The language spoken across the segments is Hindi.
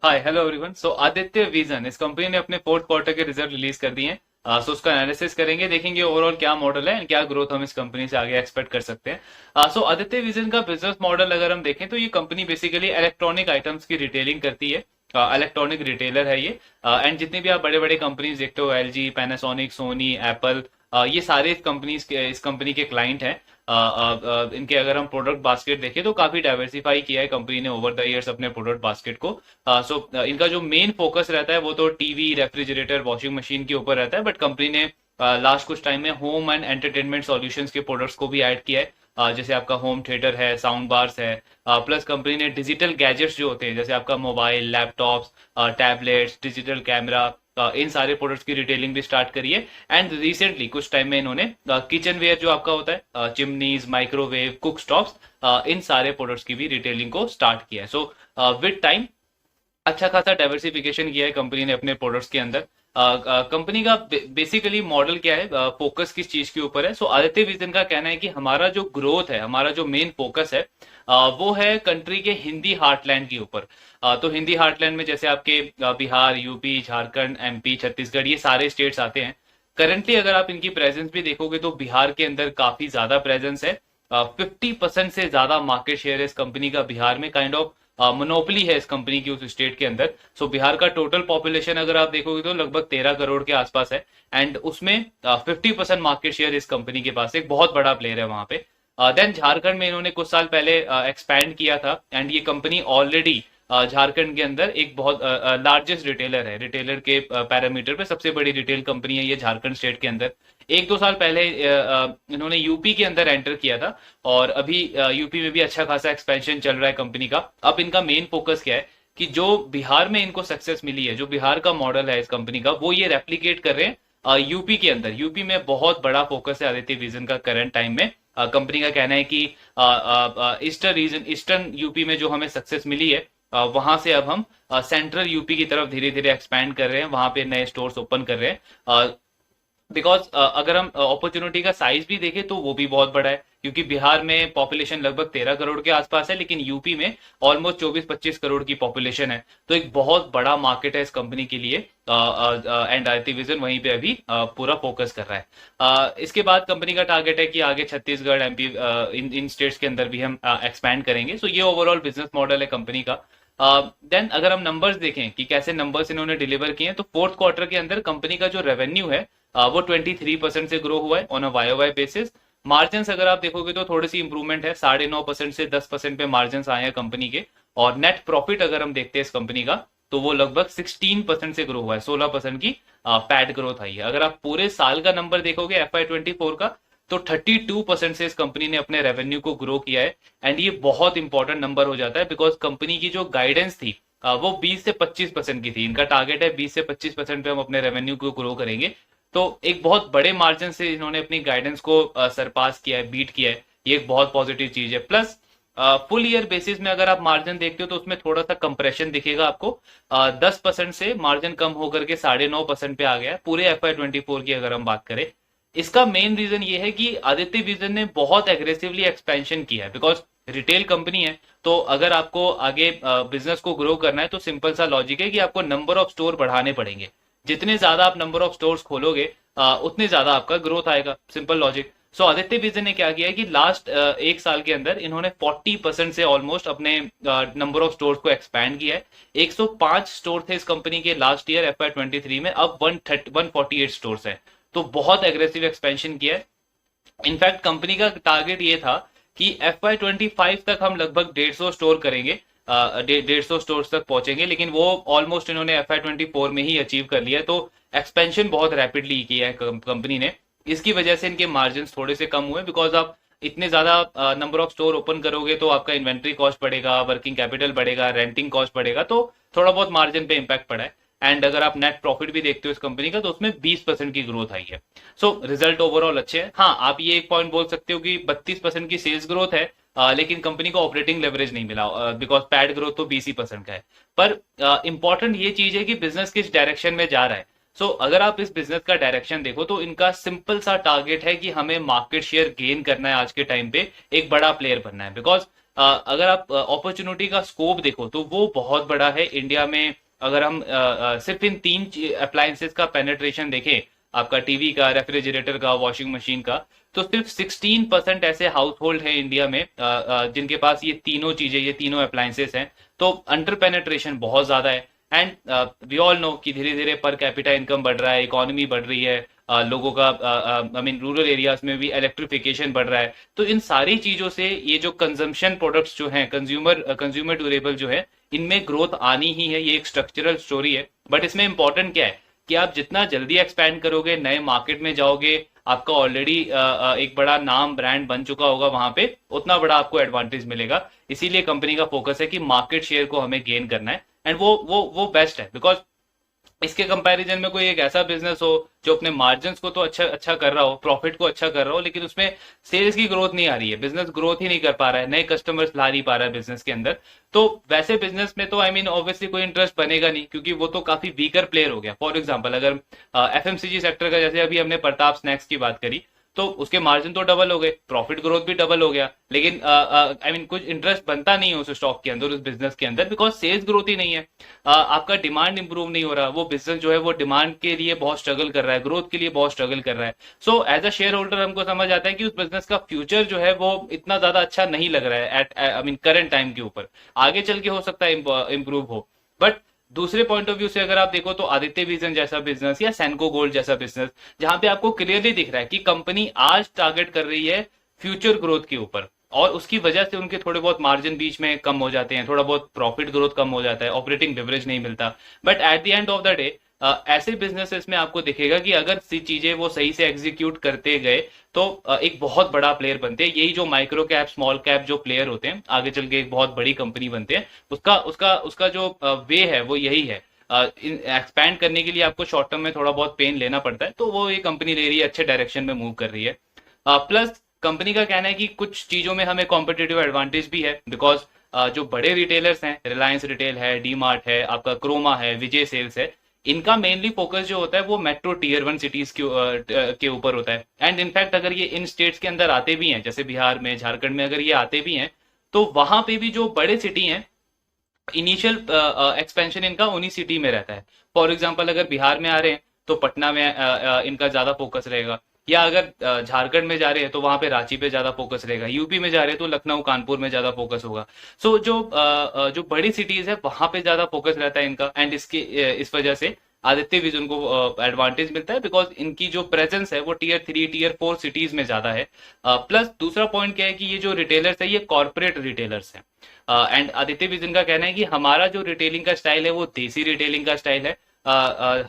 हाय hello everyone. So Aditya vision इस कंपनी ने अपने फोर्थ क्वार्टर के रिजल्ट रिलीज कर दिए हैं। सो उसका एनालिसिस करेंगे, देखेंगे ओवरऑल क्या मॉडल है एंड क्या ग्रोथ हम इस कंपनी से आगे एक्सपेक्ट कर सकते हैं। सो आदित्य विजन का बिजनेस मॉडल अगर हम देखें तो ये कंपनी बेसिकली इलेक्ट्रॉनिक आइटम्स की रिटेलिंग करती है। इलेक्ट्रॉनिक रिटेलर है ये। एंड जितने भी आप बड़े बड़े कंपनीज देखते हो, एलजी, पैनासोनिक, सोनी, एप्पल, ये सारे इस कंपनी के क्लाइंट हैं। इनके अगर हम प्रोडक्ट बास्केट देखें तो काफी डाइवर्सिफाई किया है कंपनी ने ओवर द इयर्स अपने प्रोडक्ट बास्केट को। इनका जो मेन फोकस रहता है वो तो टीवी, रेफ्रिजरेटर, वॉशिंग मशीन के ऊपर रहता है, बट कंपनी ने लास्ट कुछ टाइम में होम एंड एंटरटेनमेंट सॉल्यूशंस के प्रोडक्ट्स को भी ऐड किया है। जैसे आपका होम थिएटर है, साउंड बार्स है। प्लस कंपनी ने डिजिटल गैजेट्स जो होते हैं, जैसे आपका mobile, laptops, tablets, digital camera, इन सारे प्रोडक्ट्स की रिटेलिंग भी स्टार्ट करी है। एंड रिसेंटली कुछ टाइम में इन्होंने किचन वेयर जो आपका होता है, चिमनीज, माइक्रोवेव, कुक स्टॉप्स, इन सारे प्रोडक्ट्स की भी रिटेलिंग को स्टार्ट किया है। सो विद टाइम अच्छा खासा डाइवर्सिफिकेशन किया है कंपनी ने अपने प्रोडक्ट्स के अंदर। कंपनी का बेसिकली मॉडल क्या है, फोकस किस चीज के ऊपर है। सो आदित्य विजन का कहना है कि हमारा जो ग्रोथ है, हमारा जो मेन फोकस है, वो है कंट्री के हिंदी हार्टलैंड के ऊपर। तो हिंदी हार्टलैंड में जैसे आपके बिहार, यूपी, झारखंड, एमपी, छत्तीसगढ़, ये सारे स्टेट्स आते हैं। करंटली अगर आप इनकी प्रेजेंस भी देखोगे तो बिहार के अंदर काफी ज्यादा प्रेजेंस है। 50% से ज्यादा मार्केट शेयर है इस कंपनी का बिहार में। काइंड ऑफ मोनोपली है इस कंपनी की उस स्टेट के अंदर। सो बिहार का टोटल पॉपुलेशन अगर आप देखोगे तो लगभग 13 करोड़ के आसपास है। एंड उसमें 50% मार्केट शेयर इस कंपनी के पास, एक बहुत बड़ा प्लेयर है वहां पे। देन झारखंड में इन्होंने कुछ साल पहले एक्सपैंड किया था, एंड ये कंपनी ऑलरेडी झारखंड के अंदर एक बहुत लार्जेस्ट रिटेलर है। रिटेलर के पैरामीटर पे सबसे बड़ी रिटेल कंपनी है ये झारखंड स्टेट के अंदर। एक दो साल पहले इन्होंने यूपी के अंदर एंटर किया था, और अभी यूपी में भी अच्छा खासा एक्सपेंशन चल रहा है कंपनी का। अब इनका मेन फोकस क्या है कि जो बिहार में इनको सक्सेस मिली है, जो बिहार का मॉडल है इस कंपनी का, वो ये रेप्लिकेट कर रहे हैं यूपी के अंदर। यूपी में बहुत बड़ा फोकस है आदित्य विजन का करंट टाइम में। कंपनी का कहना है कि ईस्टर्न रीजन, ईस्टर्न यूपी में जो हमें सक्सेस मिली है, वहां से अब हम सेंट्रल यूपी की तरफ धीरे धीरे एक्सपैंड कर रहे हैं, वहां पे नए स्टोर्स ओपन कर रहे हैं। बिकॉज अगर हम अपॉर्चुनिटी का साइज भी देखें तो वो भी बहुत बड़ा है, क्योंकि बिहार में पॉपुलेशन लगभग 13 करोड़ के आसपास है, लेकिन यूपी में ऑलमोस्ट 24-25 करोड़ की पॉपुलेशन है। तो एक बहुत बड़ा मार्केट है इस कंपनी के लिए। एंड आदित्य विजन वहीं पे अभी पूरा फोकस कर रहा है। इसके बाद कंपनी का टारगेट है कि आगे छत्तीसगढ़, एमपी, इन स्टेट्स के अंदर भी हम एक्सपैंड करेंगे। सो ये ओवरऑल बिजनेस मॉडल है कंपनी का। देन अगर हम नंबर्स देखें कि कैसे नंबर्स इन्होंने डिलीवर किए हैं, तो फोर्थ क्वार्टर के अंदर कंपनी का जो रेवेन्यू है वो 23% से ग्रो हुआ है on a Y basis. Margin अगर आप देखोगे तो थोड़ी सी इंप्रूवमेंट है, 9.5% से 10% पे मार्जिन आए हैं कंपनी के। और नेट प्रॉफिट अगर हम देखते हैं इस कंपनी का, तो वो लगभग 16% से ग्रो हुआ है, 16% की पैट ग्रोथ आई है। अगर आप पूरे साल का नंबर देखोगे FY24 का, तो 32% से इस कंपनी ने अपने रेवेन्यू को ग्रो किया है। एंड ये बहुत इंपॉर्टेंट नंबर हो जाता है, बिकॉज कंपनी की जो गाइडेंस थी वो 20 से 25% की थी। इनका टारगेट है 20 से 25% पे हम अपने रेवेन्यू को ग्रो करेंगे। तो एक बहुत बड़े मार्जिन से इन्होंने अपनी गाइडेंस को सरपास किया है, बीट किया है। ये एक बहुत पॉजिटिव चीज है। प्लस फुल ईयर बेसिस में अगर आप मार्जिन देखते हो तो उसमें थोड़ा सा कंप्रेशन दिखेगा आपको। 10% से मार्जिन कम होकर के 9.5% पे आ गया है पूरे FY24 की अगर हम बात करें। इसका मेन रीजन ये है कि आदित्य विजन ने बहुत एग्रेसिवली एक्सपेंशन किया है, बिकॉज रिटेल कंपनी है। तो अगर आपको आगे बिजनेस को ग्रो करना है तो सिंपल सा लॉजिक है कि आपको नंबर ऑफ स्टोर बढ़ाने पड़ेंगे। जितने ज्यादा आप नंबर ऑफ स्टोर्स खोलोगे उतने ज्यादा आपका ग्रोथ आएगा, सिंपल लॉजिक। सो आदित्य विजन ने क्या किया है कि लास्ट एक साल के अंदर इन्होंने 40% से ऑलमोस्ट अपने नंबर ऑफ स्टोर्स को एक्सपैंड किया है। 105 स्टोर थे इस कंपनी के लास्ट ईयर FY23 में, अब 148 स्टोर्स है। तो बहुत एग्रेसिव एक्सपेंशन किया है। इनफैक्ट कंपनी का टारगेट ये था कि FY25 तक हम लगभग 150 स्टोर करेंगे, 150 स्टोर तक पहुंचेंगे, लेकिन वो ऑलमोस्ट इन्होंने FY24 में ही अचीव कर लिया है। तो एक्सपेंशन बहुत रैपिडली किया है कंपनी ने। इसकी वजह से इनके मार्जिन थोड़े से कम हुए, बिकॉज आप इतने ज्यादा नंबर ऑफ स्टोर ओपन करोगे तो आपका इन्वेंट्री कॉस्ट बढ़ेगा, वर्किंग कैपिटल बढ़ेगा, रेंटिंग कॉस्ट बढ़ेगा, तो थोड़ा बहुत मार्जिन पे इम्पैक्ट पड़ा है। एंड अगर आप नेट प्रॉफिट भी देखते हो इस कंपनी का, तो उसमें 20% की ग्रोथ आई है। सो रिजल्ट ओवरऑल अच्छे हैं। हाँ, आप ये एक पॉइंट बोल सकते हो कि 32% की सेल्स ग्रोथ है, लेकिन कंपनी को ऑपरेटिंग लेवरेज नहीं मिला, बिकॉज पैड ग्रोथ तो 20% का है। पर इंपॉर्टेंट ये चीज है कि बिजनेस किस डायरेक्शन में जा रहा है। अगर आप इस बिजनेस का डायरेक्शन देखो तो इनका सिंपल सा टारगेट है कि हमें मार्केट शेयर गेन करना है, आज के टाइम पे एक बड़ा प्लेयर बनना है। बिकॉज अगर आप अपॉर्चुनिटी का स्कोप देखो तो वो बहुत बड़ा है इंडिया में। अगर हम सिर्फ इन तीन अप्लायंसेस का पेनेट्रेशन देखें, आपका टीवी का, रेफ्रिजरेटर का, वॉशिंग मशीन का, तो सिर्फ 16% ऐसे हाउस होल्ड है इंडिया में जिनके पास ये तीनों चीजें, ये तीनों अप्लायंसेस हैं। तो अंडर पेनेट्रेशन बहुत ज्यादा है। एंड वी ऑल नो कि धीरे धीरे पर कैपिटा इनकम बढ़ रहा है, इकोनॉमी बढ़ रही है, लोगों का आई मीन रूरल एरियाज में भी इलेक्ट्रिफिकेशन बढ़ रहा है। तो इन सारी चीजों से ये जो कंजम्पशन प्रोडक्ट्स जो हैं, कंज्यूमर ड्यूरेबल जो है, इनमें ग्रोथ आनी ही है। ये एक स्ट्रक्चरल स्टोरी है। बट इसमें इंपॉर्टेंट क्या है कि आप जितना जल्दी एक्सपैंड करोगे, नए मार्केट में जाओगे, आपका ऑलरेडी एक बड़ा नाम ब्रांड बन चुका होगा वहां पे, उतना बड़ा आपको एडवांटेज मिलेगा। इसीलिए कंपनी का फोकस है कि मार्केट शेयर को हमें गेन करना है। एंड वो बेस्ट है, बिकॉज इसके कंपैरिजन में कोई एक ऐसा बिजनेस हो जो अपने मार्जिन को तो अच्छा अच्छा कर रहा हो, प्रॉफिट को अच्छा कर रहा हो, लेकिन उसमें सेल्स की ग्रोथ नहीं आ रही है, बिजनेस ग्रोथ ही नहीं कर पा रहा है, नए कस्टमर्स ला नहीं पा रहा है बिजनेस के अंदर, तो वैसे बिजनेस में तो आई मीन ऑब्वियसली कोई इंटरेस्ट बनेगा नहीं, क्योंकि वो तो काफी वीकर प्लेयर हो गया। फॉर एग्जाम्पल अगर एफएमसीजी सेक्टर का, जैसे अभी हमने प्रताप स्नैक्स की बात करी, तो उसके मार्जिन तो डबल हो गए, प्रॉफिट ग्रोथ भी डबल हो गया, लेकिन आई मीन कुछ इंटरेस्ट बनता नहीं है उस स्टॉक के अंदर, उस बिजनेस के अंदर, बिकॉज सेल्स ग्रोथ ही नहीं है। आपका डिमांड इंप्रूव नहीं हो रहा, वो बिजनेस जो है वो डिमांड के लिए बहुत स्ट्रगल कर रहा है, ग्रोथ के लिए बहुत स्ट्रगल कर रहा है। So as a shareholder हमको समझ आता है कि उस बिजनेस का फ्यूचर जो है वो इतना ज्यादा अच्छा नहीं लग रहा है at I mean current time के ऊपर। आगे चल के हो सकता है इंप्रूव हो, बट दूसरे पॉइंट ऑफ व्यू से अगर आप देखो तो आदित्य विजन जैसा बिजनेस या सेंको गोल्ड जैसा बिजनेस, जहां पे आपको क्लियरली दिख रहा है कि कंपनी आज टारगेट कर रही है फ्यूचर ग्रोथ के ऊपर, और उसकी वजह से उनके थोड़े बहुत मार्जिन बीच में कम हो जाते हैं, थोड़ा बहुत प्रॉफिट ग्रोथ कम हो जाता है, ऑपरेटिंग लिवरेज नहीं मिलता। But at the end of the day ऐसे बिजनेसेस में आपको दिखेगा कि अगर सी चीजें वो सही से एग्जीक्यूट करते गए तो एक बहुत बड़ा प्लेयर बनते हैं। यही जो माइक्रो कैप, स्मॉल कैप जो प्लेयर होते हैं, आगे चल के एक बहुत बड़ी कंपनी बनते हैं। उसका उसका उसका जो वे है वो यही है। एक्सपैंड करने के लिए आपको शॉर्ट टर्म में थोड़ा बहुत पेन लेना पड़ता है, तो वो ये कंपनी ले रही है, अच्छे डायरेक्शन में मूव कर रही है। प्लस कंपनी का कहना है कि कुछ चीजों में हमें कॉम्पिटेटिव एडवांटेज भी है, बिकॉज जो बड़े रिटेलर्स हैं, रिलायंस रिटेल है, डी मार्ट है, आपका क्रोमा है, विजय सेल्स है, इनका मेनली फोकस जो होता है वो मेट्रो टीयर 1 सिटीज के ऊपर होता है। एंड इनफैक्ट अगर ये इन स्टेट्स के अंदर आते भी हैं, जैसे बिहार में, झारखंड में अगर ये आते भी हैं, तो वहां पे भी जो बड़े सिटी हैं, इनिशियल एक्सपेंशन इनका उन्हीं सिटी में रहता है। फॉर एग्जांपल अगर बिहार में आ रहे हैं तो पटना में इनका ज्यादा फोकस रहेगा, या अगर झारखंड में जा रहे हैं तो वहां पे रांची पे ज्यादा फोकस रहेगा, यूपी में जा रहे हैं तो लखनऊ, कानपुर में ज्यादा फोकस होगा। सो जो बड़ी सिटीज है वहां पे ज्यादा फोकस रहता है इनका। एंड इस वजह से आदित्य विजन को एडवांटेज मिलता है, बिकॉज इनकी जो प्रेजेंस है वो टीयर 3, टीयर 4 सिटीज में ज्यादा है। प्लस दूसरा पॉइंट क्या है कि ये जो रिटेलर्स है ये कॉर्पोरेट रिटेलर्स हैं। एंड आदित्य विजन का कहना है कि हमारा जो रिटेलिंग का स्टाइल है वो देसी रिटेलिंग का स्टाइल है।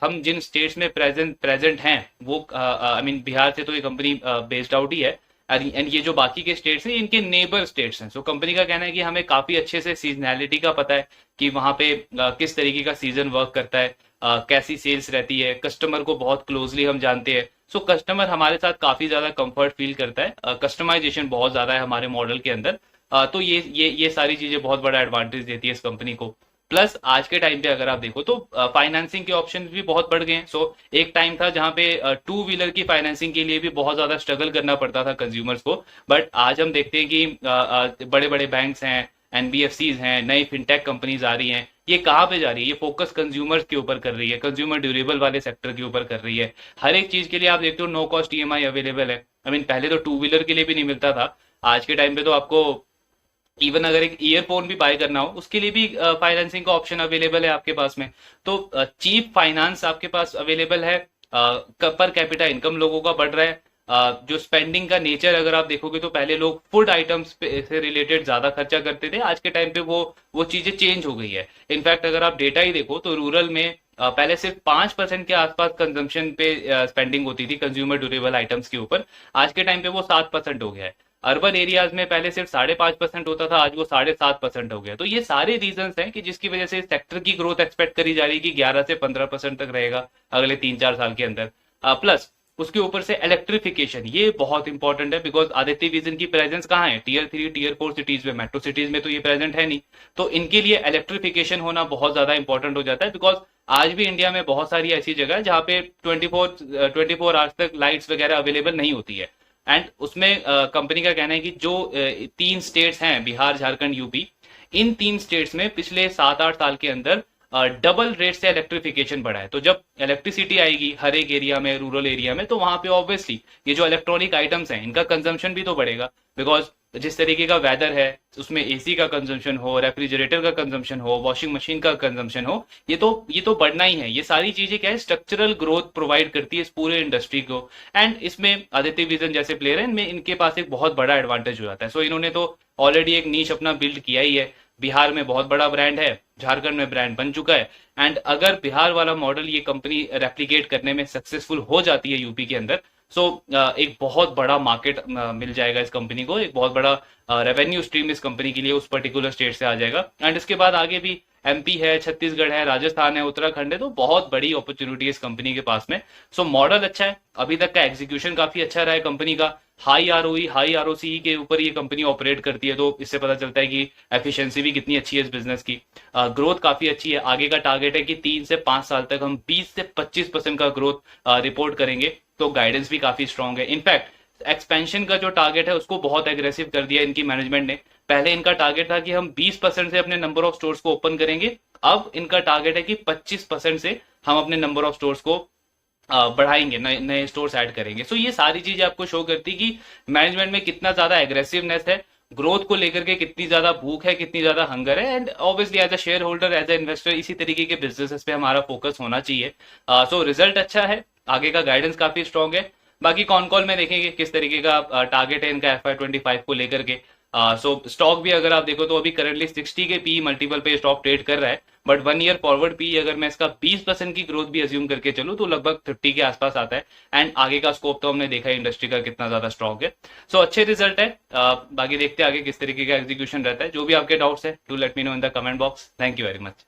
हम जिन स्टेट्स में प्रेजेंट हैं वो आई मीन बिहार से तो ये कंपनी बेस्ड आउट ही है, एंड ये जो बाकी के स्टेट्स हैं इनके नेबर स्टेट्स हैं। सो कंपनी का कहना है कि हमें काफी अच्छे से सीजनैलिटी का पता है कि वहां पे किस तरीके का सीजन वर्क करता है, कैसी सेल्स रहती है, कस्टमर को बहुत क्लोजली हम जानते हैं। सो कस्टमर हमारे साथ काफी ज्यादा कंफर्ट फील करता है, कस्टमाइजेशन बहुत ज्यादा है हमारे मॉडल के अंदर। तो ये सारी चीजें बहुत बड़ा एडवांटेज देती है इस कंपनी को। प्लस आज के टाइम पे अगर आप देखो तो फाइनेंसिंग के ऑप्शन भी बहुत बढ़ गए हैं। सो एक टाइम था जहां पे टू व्हीलर की फाइनेंसिंग के लिए भी बहुत ज्यादा स्ट्रगल करना पड़ता था कंज्यूमर्स को, बट आज हम देखते हैं कि बड़े बड़े बैंक्स हैं, एनबीएफसीज हैं, नई फिनटेक कंपनीज आ रही हैं। ये कहाँ पे जा रही है? ये फोकस कंज्यूमर्स के ऊपर कर रही है, कंज्यूमर ड्यूरेबल वाले सेक्टर के ऊपर कर रही है। हर एक चीज के लिए आप देखते हो नो कॉस्ट ईएमआई अवेलेबल है। आई मीन पहले तो टू व्हीलर के लिए भी नहीं मिलता था, आज के टाइम पे तो आपको इवन अगर एक ईयरफोन भी बाय करना हो उसके लिए भी फाइनेंसिंग का ऑप्शन अवेलेबल है आपके पास में। तो चीप फाइनेंस आपके पास अवेलेबल है, पर कैपिटा इनकम लोगों का बढ़ रहा है। जो स्पेंडिंग का नेचर अगर आप देखोगे तो पहले लोग फूड आइटम्स से रिलेटेड ज्यादा खर्चा करते थे, आज के टाइम पे वो चीजें चेंज हो गई है। इनफैक्ट अगर आप डेटा ही देखो तो रूरल में पहले सिर्फ 5% के आसपास कंजम्पशन पे स्पेंडिंग होती थी कंज्यूमर ड्यूरेबल आइटम्स के ऊपर, आज के टाइम पे वो 7% हो गया है। अर्बन एरियाज में पहले सिर्फ 5.5% होता था, आज वो 7.5% हो गया। तो ये सारे रीजंस हैं कि जिसकी वजह से सेक्टर की ग्रोथ एक्सपेक्ट करी जा रही है कि 11 से 15% तक रहेगा अगले 3-4 साल के अंदर। प्लस उसके ऊपर से इलेक्ट्रिफिकेशन, ये बहुत इंपॉर्टेंट है, बिकॉज आदित्य विजन की प्रेजेंस कहाँ है? टीयर 3, टीयर 4 सिटीज में, मेट्रो सिटीज में तो ये प्रेजेंट है नहीं। तो इनके लिए इलेक्ट्रिफिकेशन होना बहुत ज्यादा इंपॉर्टेंट हो जाता है, बिकॉज आज भी इंडिया में बहुत सारी ऐसी जगह है जहाँ पे 24 आवर्स तक लाइट्स वगैरह अवेलेबल नहीं होती है। एंड उसमें कंपनी का कहना है कि जो 3 स्टेट्स हैं, बिहार, झारखंड, यूपी, इन 3 स्टेट्स में पिछले 7-8 साल के अंदर डबल रेट से इलेक्ट्रिफिकेशन बढ़ा है। तो जब इलेक्ट्रिसिटी आएगी हर एक एरिया में, रूरल एरिया में, तो वहां पे ऑब्वियसली ये जो इलेक्ट्रॉनिक आइटम्स हैं इनका कंजम्पशन भी तो बढ़ेगा, बिकॉज जिस तरीके का वेदर है उसमें एसी का कंजम्पशन हो, रेफ्रिजरेटर का कंजम्पशन हो, वॉशिंग मशीन का कंजम्पशन हो, ये तो बढ़ना ही है। ये सारी चीजें क्या है, स्ट्रक्चरल ग्रोथ प्रोवाइड करती है इस पूरे इंडस्ट्री को। एंड इसमें आदित्य विजन जैसे प्लेयर है, इनमें इनके पास एक बहुत बड़ा एडवांटेज हो जाता है। सो इन्होंने तो ऑलरेडी एक नीश अपना बिल्ड किया ही है। बिहार में बहुत बड़ा ब्रांड है, झारखंड में ब्रांड बन चुका है, एंड अगर बिहार वाला मॉडल ये कंपनी रेप्लिकेट करने में सक्सेसफुल हो जाती है यूपी के अंदर, सो एक बहुत बड़ा मार्केट मिल जाएगा इस कंपनी को, एक बहुत बड़ा रेवेन्यू स्ट्रीम इस कंपनी के लिए उस पर्टिकुलर स्टेट से आ जाएगा। एंड इसके बाद आगे भी एमपी है, छत्तीसगढ़ है, राजस्थान है, उत्तराखंड है, तो बहुत बड़ी अपॉर्चुनिटी है इस कंपनी के पास में। सो मॉडल अच्छा है, अभी तक का एग्जीक्यूशन काफी अच्छा रहा है कंपनी का, हाई आरओई हाई आरओसी के ऊपर ये कंपनी ऑपरेट करती है, तो इससे पता चलता है कि एफिशिएंसी भी कितनी अच्छी है इस बिजनेस की। ग्रोथ काफी अच्छी है, आगे का टारगेट है कि 3 से 5 साल तक हम 20 से 25% का ग्रोथ रिपोर्ट करेंगे, तो गाइडेंस भी काफी स्ट्रांग है। इनफैक्ट एक्सपेंशन का जो टारगेट है उसको बहुत एग्रेसिव कर दिया इनकी मैनेजमेंट ने। पहले इनका टारगेट था कि हम 20% से अपने नंबर ऑफ स्टोर्स को ओपन करेंगे, अब इनका टारगेट है कि 25% से हम अपने नंबर ऑफ स्टोर्स को बढ़ाएंगे, नए नए स्टोर्स ऐड करेंगे। सो ये सारी चीजें आपको शो करती कि मैनेजमेंट में कितना ज्यादा एग्रेसिवनेस है, ग्रोथ को लेकर के कितनी ज्यादा भूख है, कितनी ज्यादा हंगर है। And obviously as a shareholder, as a investor, इसी तरीके के बिजनेसेस पे हमारा फोकस होना चाहिए। सो रिजल्ट अच्छा है, आगे का गाइडेंस काफी स्ट्रांग है। बाकी कॉन कॉल में देखेंगे किस तरीके का टारगेट है इनका FY25 को लेकर के। सो स्टॉक भी अगर आप देखो तो अभी करंटली 60 के पी मल्टीपल पे स्टॉक ट्रेड कर रहा है, बट 1 ईयर फॉरवर्ड पी अगर मैं इसका 20% की ग्रोथ भी अज्यूम करके चलूं तो लगभग 50 के आसपास आता है। एंड आगे का स्कोप तो हमने देखा है इंडस्ट्री का कितना ज्यादा स्ट्रॉन्ग है। सो अच्छे रिजल्ट है। बाकी देखते हैं आगे किस तरीके का एग्जीक्यूशन रहता है। जो भी आपके डाउट्स है, do let me know in the comment box. Thank you very much.